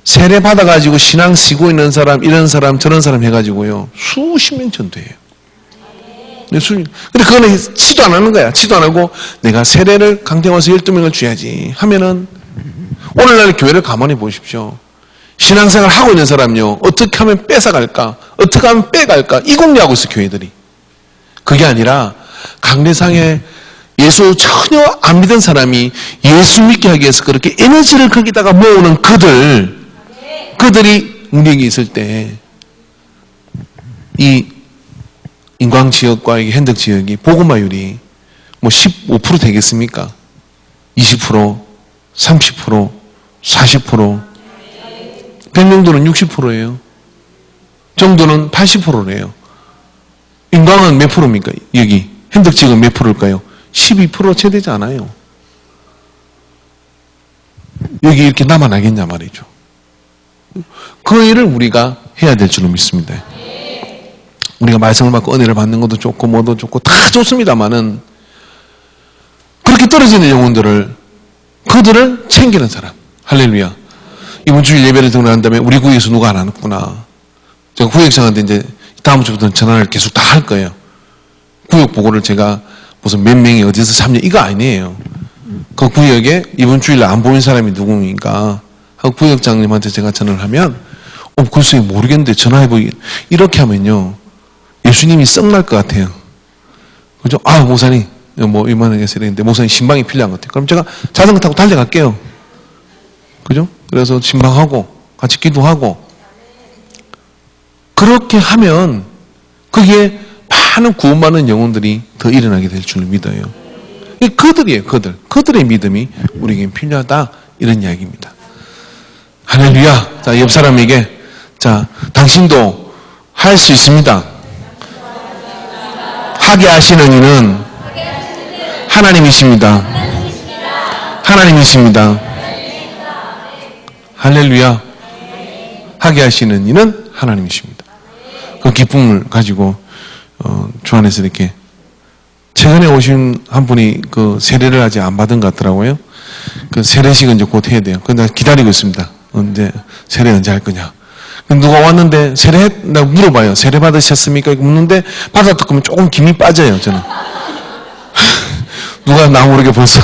세례 받아가지고 신앙 쓰고 있는 사람, 이런 사람, 저런 사람 해가지고요, 수십 명 전도해요. 근데 그거는 치도 안 하는 거야. 치도 안 하고, 내가 세례를 강태와서 12명을 줘야지 하면은, 오늘날 교회를 가만히 보십시오. 신앙생활 하고 있는 사람요, 어떻게 하면 뺏어갈까? 어떻게 하면 빼갈까? 이 공략하고 있어, 교회들이. 그게 아니라, 강대상에 예수 전혀 안 믿은 사람이 예수 믿게 하기 위해서 그렇게 에너지를 거기다가 모으는 그들이 우리에게 있을 때, 이 인광 지역과 이 hen덕 지역이 복음화율이 뭐 15% 되겠습니까? 20%, 30%, 40%, 백령도는 60%예요. 정도는 80%래요. 인광은 몇 프로입니까? 여기 hen덕 지역은 몇 프로일까요? 12% 채 되지 않아요. 여기 이렇게 남아나겠냐 말이죠. 그 일을 우리가 해야 될 줄로 믿습니다. 우리가 말씀을 받고 은혜를 받는 것도 좋고 뭐도 좋고 다 좋습니다만은, 그렇게 떨어지는 영혼들을, 그들을 챙기는 사람. 할렐루야. 이번 주일 예배를 듣고 난 다음에 우리 구역에서 누가 안 왔구나. 제가 구역장한테 이제 다음 주부터는 전화를 계속 다 할 거예요. 구역 보고를 제가 무슨 몇 명이 어디서 참여, 이거 아니에요. 그 구역에 이번 주일에 안 보인 사람이 누구니까 하고 구역장님한테 제가 전화를 하면, 글쎄 모르겠는데 전화해보기, 이렇게 하면요, 예수님이 썩날 것 같아요. 그죠? 목사님, 뭐 이만하게 세례인데 목사님 신방이 필요한 것 같아요. 그럼 제가 자전거 타고 달려갈게요. 그죠? 그래서 신방하고 같이 기도하고, 그렇게 하면 그게 많은 구원받는 영혼들이 더 일어나게 될 줄 믿어요. 그들이에요, 그들의 믿음이 우리에게 필요하다, 이런 이야기입니다. 할렐루야. 자, 옆 사람에게, 자, 당신도 할 수 있습니다. 하게 하시는 이는 하나님이십니다. 하나님이십니다. 할렐루야. 하게 하시는 이는 하나님이십니다. 그 기쁨을 가지고 주 안에서 이렇게, 최근에 오신 한 분이 그 세례를 아직 안 받은 것 같더라고요. 그 세례식은 이제 곧 해야 돼요. 근데 기다리고 있습니다. 언제 세례 언제 할 거냐. 누가 왔는데 내가 물어봐요. 세례 받으셨습니까? 묻는데 받았다 그러면 조금 김이 빠져요, 저는. 누가 나 모르게 벌써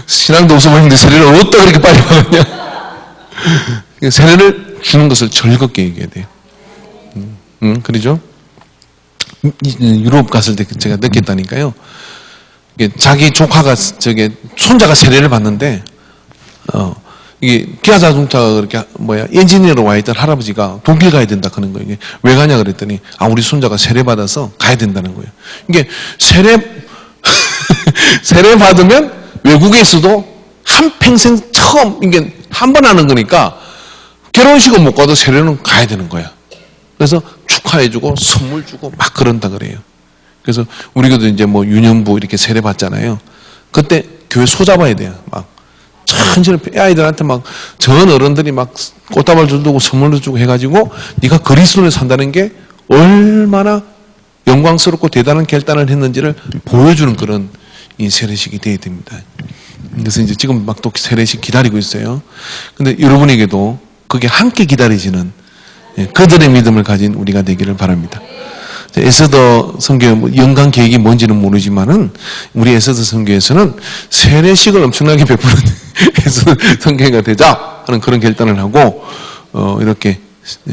신앙도 없어 보이는데 세례를 어디다 그렇게 빨리 받았냐. 세례를 주는 것을 즐겁게 얘기해야 돼요. 그러죠? 유럽 갔을 때 제가 느꼈다니까요. 자기 조카가, 손자가 세례를 받는데, 이게 기아 자동차가 그렇게 엔지니어로 와 있던 할아버지가 독일 가야 된다 그런 거예요. 이게 왜 가냐 그랬더니 우리 손자가 세례 받아서 가야 된다는 거예요. 이게 세례 받으면 외국에서도 한평생 처음 이게 한 번 하는 거니까 결혼식은 못 가도 세례는 가야 되는 거야. 그래서 축하해주고 선물 주고 막 그런다 그래요. 그래서 우리도 이제 유년부 이렇게 세례 받잖아요. 그때 교회 소잡아야 돼요. 막 천천히 아이들한테 막 전 어른들이 막 꽃다발 주고 선물도 주고 해가지고 네가 그리스도를 산다는 게 얼마나 영광스럽고 대단한 결단을 했는지를 보여주는 그런 이 세례식이 되어야 됩니다. 그래서 이제 지금 막 또 세례식 기다리고 있어요. 근데 여러분에게도 그게 함께 기다리지는 그들의 믿음을 가진 우리가 되기를 바랍니다. 에스더 선교 연간 계획이 뭔지는 모르지만은 우리 에스더 선교에서는 세례식을 엄청나게 베푸는 에스더 선교가 되자 하는 그런 결단을 하고 이렇게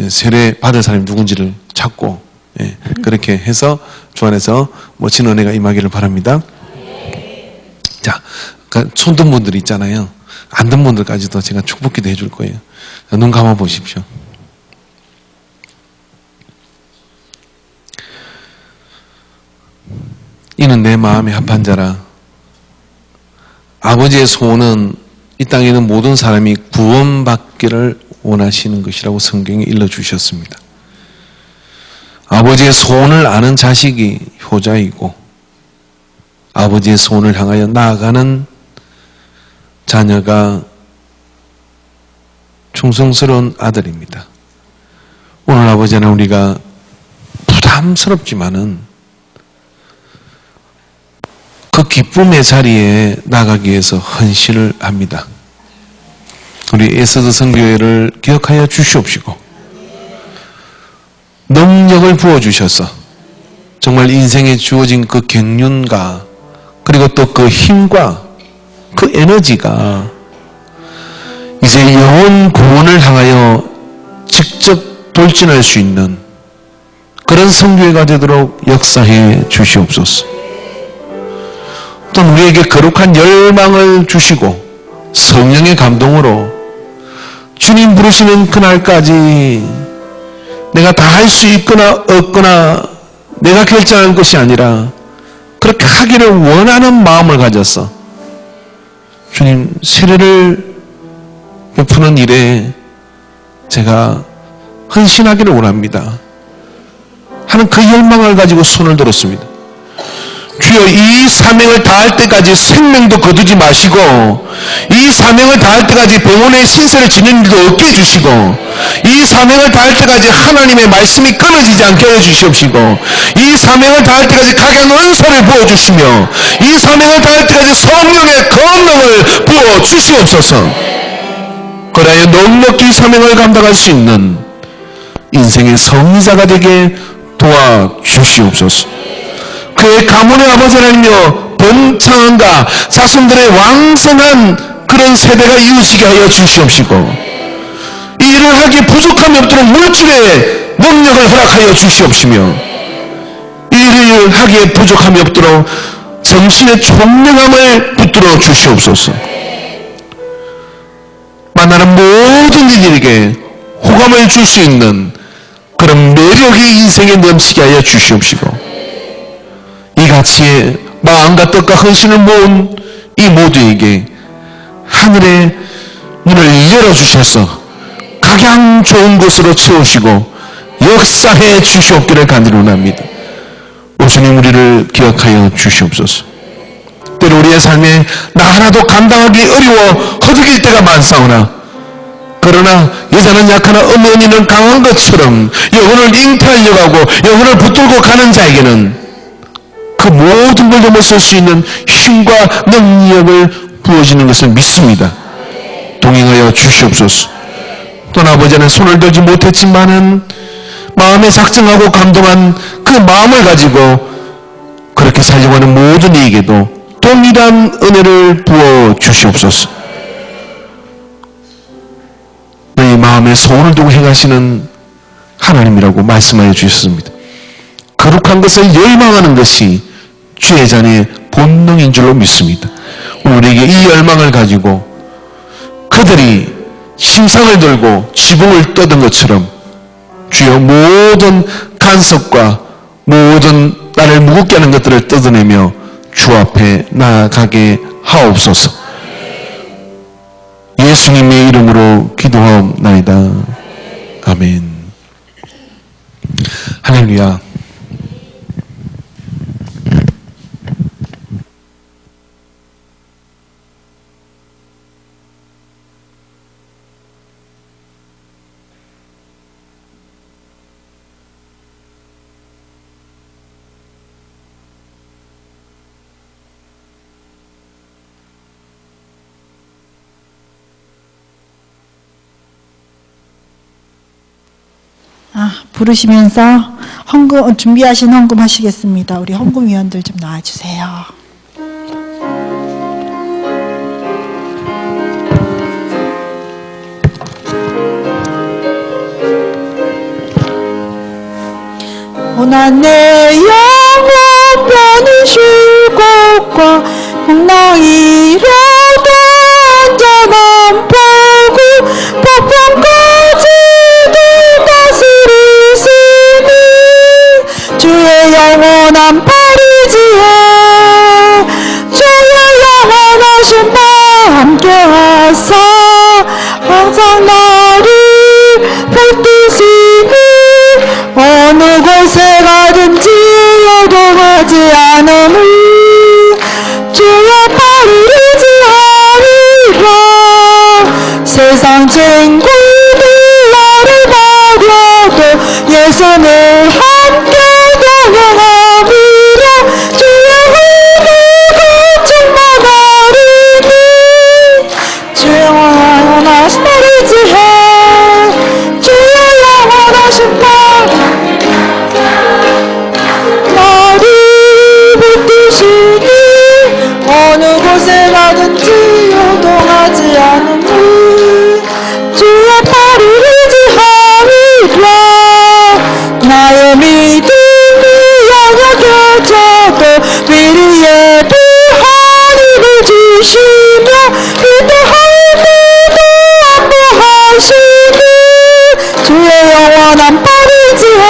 세례 받을 사람이 누군지를 찾고 그렇게 해서 주 안에서 멋진 은혜가 임하기를 바랍니다. 자, 그러니까 손든 분들 있잖아요. 안 든 분들까지도 제가 축복기도 해줄 거예요. 눈 감아 보십시오. 이는 내 마음에 합한 자라. 아버지의 소원은 이 땅에 있는 모든 사람이 구원받기를 원하시는 것이라고 성경에 일러주셨습니다. 아버지의 소원을 아는 자식이 효자이고 아버지의 소원을 향하여 나아가는 자녀가 충성스러운 아들입니다. 오늘 아버지는 우리가 부담스럽지만은 그 기쁨의 자리에 나가기 위해서 헌신을 합니다. 우리 에스더 선교회를 기억하여 주시옵시고 능력을 부어주셔서 정말 인생에 주어진 그 경륜과 그리고 또 그 힘과 그 에너지가 이제 영혼 구원을 향하여 직접 돌진할 수 있는 그런 선교회가 되도록 역사해 주시옵소서. 또 우리에게 거룩한 열망을 주시고 성령의 감동으로 주님 부르시는 그날까지 내가 다 할 수 있거나 없거나 내가 결정한 것이 아니라 그렇게 하기를 원하는 마음을 가져서 주님 세례를 베푸는 일에 제가 헌신하기를 원합니다 하는 그 열망을 가지고 손을 들었습니다. 주여 이 사명을 다할 때까지 생명도 거두지 마시고 이 사명을 다할 때까지 병원의 신세를 지는 일도 없게 해주시고 이 사명을 다할 때까지 하나님의 말씀이 끊어지지 않게 해주시옵시고 이 사명을 다할 때까지 각양 은사를 부어주시며 이 사명을 다할 때까지 성령의 권능을 부어주시옵소서. 그래야 넉넉히 사명을 감당할 수 있는 인생의 성리자가 되게 도와주시옵소서. 그의 가문의 아버지 하나님이여 번창한다 자손들의 왕성한 그런 세대가 이루어지게 하여 주시옵시고 이 일을 하기에 부족함이 없도록 물질의 능력을 허락하여 주시옵시며 이 일을 하기에 부족함이 없도록 정신의 총명함을 붙들어 주시옵소서. 만나는 모든 이들에게 호감을 줄 수 있는 그런 매력이 인생에 넘치게 하여 주시옵시고 이같이 마음과 뜻과 헌신을 모은 이 모두에게 하늘의 문을 열어주셔서 각양 좋은 곳으로 채우시고 역사해 주시옵기를 간절히 원합니다. 오 주님 우리를 기억하여 주시옵소서. 때로 우리의 삶에 나 하나도 감당하기 어려워 허덕일 때가 많사오나 그러나 여자는 약하나 어머니는 강한 것처럼 영혼을 잉태하려고 하고 영혼을 붙들고 가는 자에게는 그 모든 걸 넘어설 수 있는 힘과 능력을 부어주는 것을 믿습니다. 동행하여 주시옵소서. 또 아버지는 손을 들지 못했지만은 마음에 작정하고 감동한 그 마음을 가지고 그렇게 살려고 하는 모든 이에게도 동일한 은혜를 부어 주시옵소서. 너희 마음에 소원을 두고 행하시는 하나님이라고 말씀하여 주셨습니다. 거룩한 것을 열망하는 것이 주의 자녀의 본능인 줄로 믿습니다. 우리에게 이 열망을 가지고 그들이 심상을 들고 지붕을 떠든 것처럼 주여 모든 간섭과 모든 나를 무겁게 하는 것들을 뜯어내며 주 앞에 나아가게 하옵소서. 예수님의 이름으로 기도하옵나이다. 아멘. 할렐루야.
부르시면서 헌금, 준비하신 헌금 하시겠습니다. 우리 헌금위원들 좀 나와주세요. 고난 내 영혼 편히 쉴 곳과 풍랑이라도 안전한 포구 폭풍까지도 다스리시니 주의 영원한 파리지에 주의 영원하신 바 함께하사 항상 나를 붙드시니 어느 곳에 가든지 요동하지 않음을 주의 팔을 의지하리라. 세상 친구들 나를 버려도 예수는 함께 동행하리라. 주의 은혜가 충만하리니 주의 영원하신 나를 의지해 주의 영원하신 바 어느 곳에 가든지 요동하지 않음을 주의 팔을 의지하리라. 나의 믿음이 연약해져도 미리 예비하리를 주시며 위대할 때도 안보하시니 주의 영원한 팔을 의지해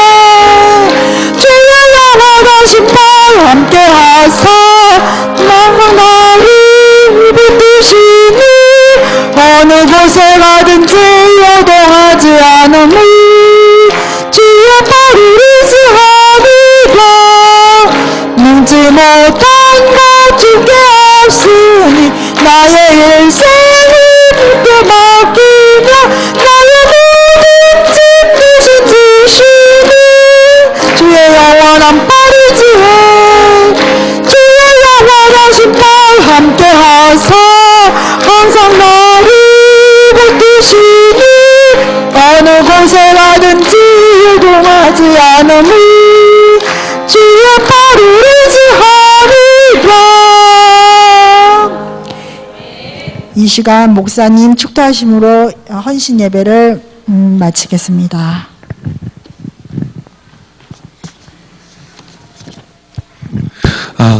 주의 영원하신 팔 함께하사 나를 붙드시니 어느 곳에 가든지 요동하지 않음을 주의 팔을 의지하리라. 능지 못한 것 주께 없으니 나의 일생을 주께 맡기며 나의 모든 짐 대신 지시니 주의 영원한 팔을 의지해 영원하신 발 함께하사 항상 나를 붙드시니 어느 곳에 가든지 요동하지 않음을 주의 팔을 의지하리라. 이 시간 목사님 축도하심으로 헌신 예배를 마치겠습니다.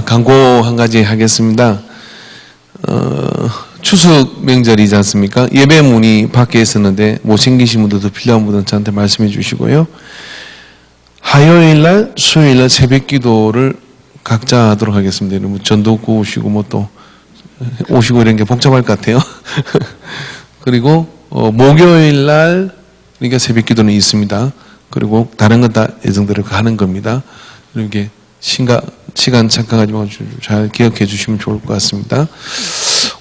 광고 한 가지 하겠습니다. 추석 명절이지 않습니까? 예배 문의 밖에 있었는데 못 챙기신 분들도 필요한 분들은 저한테 말씀해 주시고요. 화요일날, 수요일날 새벽 기도를 각자 하도록 하겠습니다. 여러분 전도구 오시고 뭐 또 오시고 이런 게 복잡할 것 같아요. 그리고 목요일날 그러니까 새벽 기도는 있습니다. 그리고 다른 건 다 예정대로 하는 겁니다. 이렇게 시간 잠깐 가지고 잘 기억해 주시면 좋을 것 같습니다.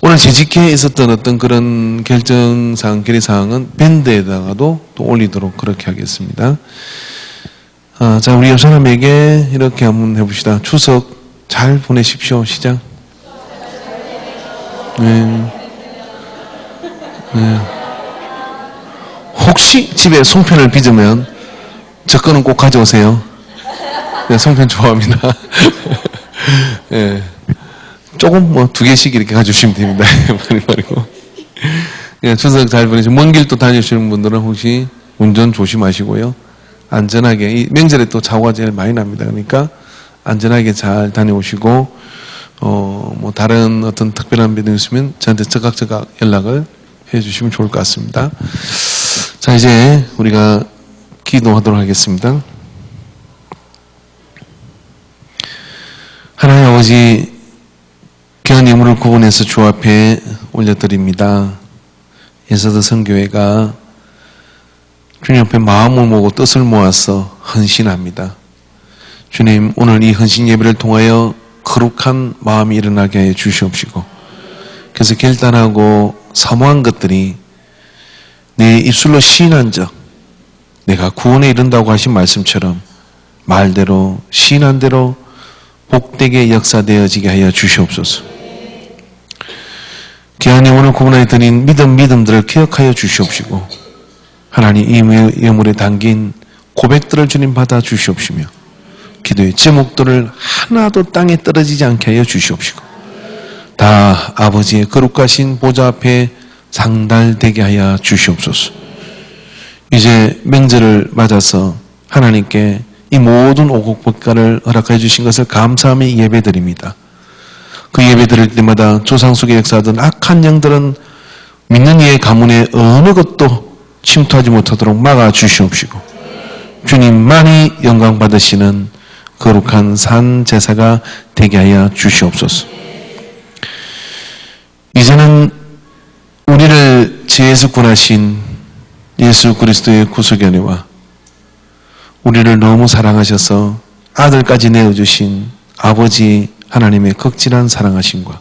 오늘 재직회에 있었던 어떤 그런 결정사항, 결의사항은 밴드에다가도 또 올리도록 그렇게 하겠습니다. 자, 우리 옆 사람에게 이렇게 한번 해봅시다. 추석 잘 보내십시오. 시작. 네. 혹시 집에 송편을 빚으면 저 거는 꼭 가져오세요. 네, 송편 좋아합니다. 네. 조금 뭐 2개씩 이렇게 가주시면 됩니다. 많이 말고. 네, 추석 잘 보내시고 먼 길 또 다니시는 분들은 혹시 운전 조심하시고요. 안전하게 이 명절에 또 사고가 제일 많이 납니다. 그러니까 안전하게 잘 다녀오시고 뭐 다른 어떤 특별한 비등 있으면 저한테 즉각 연락을 해주시면 좋을 것 같습니다. 자, 이제 우리가 기도하도록 하겠습니다. 하나님 아버지, 귀한 예물을 구분해서 주 앞에 올려드립니다. 에스더 선교회가 주님 앞에 마음을 모으고 뜻을 모아서 헌신합니다. 주님, 오늘 이 헌신 예배를 통하여 거룩한 마음이 일어나게 해 주시옵시고, 그래서 결단하고 사모한 것들이 내 입술로 시인한 적, 내가 구원에 이른다고 하신 말씀처럼 말대로 시인한 대로 복되게 역사되어지게 하여 주시옵소서. 귀한 영혼을 구분하여 드린 믿음들을 기억하여 주시옵시고, 하나님 이 예물에 담긴 고백들을 주님 받아 주시옵시며, 기도의 제목들을 하나도 땅에 떨어지지 않게 하여 주시옵시고, 다 아버지의 거룩하신 보좌 앞에 상달되게 하여 주시옵소서. 이제 명절을 맞아서 하나님께 이 모든 오곡복가를 허락해 주신 것을 감사하며 예배드립니다. 그 예배 드릴 때마다 조상 속에 역사하던 악한 영들은 믿는 이의 가문에 어느 것도 침투하지 못하도록 막아 주시옵시고, 주님만이 영광 받으시는 거룩한 산 제사가 되게 하여 주시옵소서. 이제는 우리를 죄에서 구원하신 예수 그리스도의 구속의 은혜와 우리를 너무 사랑하셔서 아들까지 내어주신 아버지 하나님의 극진한 사랑하심과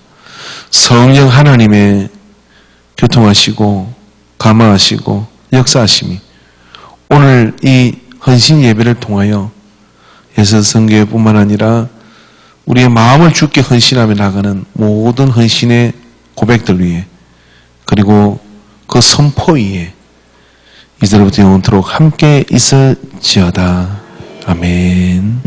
성령 하나님의 교통하시고 감화하시고 역사하심이 오늘 이 헌신 예배를 통하여 에스더 선교회뿐만 아니라 우리의 마음을 주께 헌신하며 나가는 모든 헌신의 고백들 위에, 그리고 그 선포 위에 이제로부터 영원토록 함께 있을지어다. 아멘.